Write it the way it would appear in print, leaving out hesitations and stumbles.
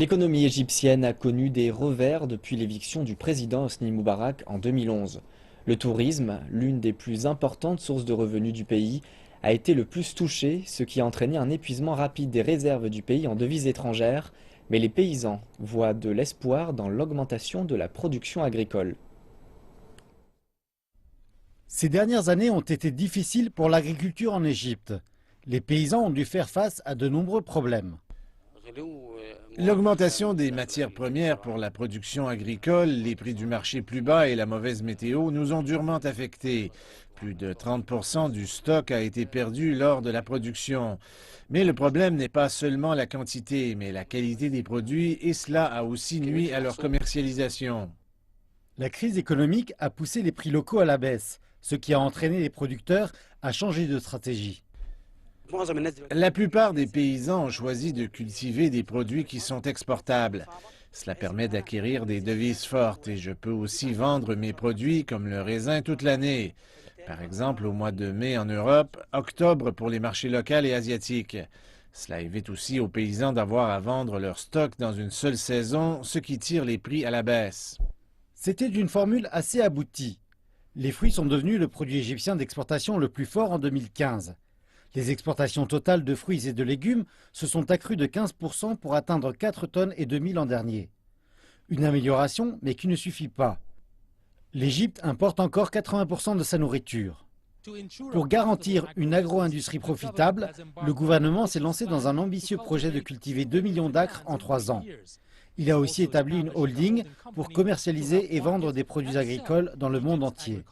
L'économie égyptienne a connu des revers depuis l'éviction du président Hosni Moubarak en 2011. Le tourisme, l'une des plus importantes sources de revenus du pays, a été le plus touché, ce qui a entraîné un épuisement rapide des réserves du pays en devises étrangères, mais les paysans voient de l'espoir dans l'augmentation de la production agricole. Ces dernières années ont été difficiles pour l'agriculture en Égypte. Les paysans ont dû faire face à de nombreux problèmes. L'augmentation des matières premières pour la production agricole, les prix du marché plus bas et la mauvaise météo nous ont durement affectés. Plus de 30% du stock a été perdu lors de la production. Mais le problème n'est pas seulement la quantité, mais la qualité des produits et cela a aussi nui à leur commercialisation. La crise économique a poussé les prix locaux à la baisse, ce qui a entraîné les producteurs à changer de stratégie. La plupart des paysans ont choisi de cultiver des produits qui sont exportables. Cela permet d'acquérir des devises fortes et je peux aussi vendre mes produits comme le raisin toute l'année. Par exemple, au mois de mai en Europe, octobre pour les marchés locaux et asiatiques. Cela évite aussi aux paysans d'avoir à vendre leur stock dans une seule saison, ce qui tire les prix à la baisse. C'était une formule assez aboutie. Les fruits sont devenus le produit égyptien d'exportation le plus fort en 2015. Les exportations totales de fruits et de légumes se sont accrues de 15% pour atteindre 4 tonnes et demie l'an dernier. Une amélioration, mais qui ne suffit pas. L'Égypte importe encore 80% de sa nourriture. Pour garantir une agro-industrie profitable, le gouvernement s'est lancé dans un ambitieux projet de cultiver 2 millions d'acres en 3 ans. Il a aussi établi une holding pour commercialiser et vendre des produits agricoles dans le monde entier.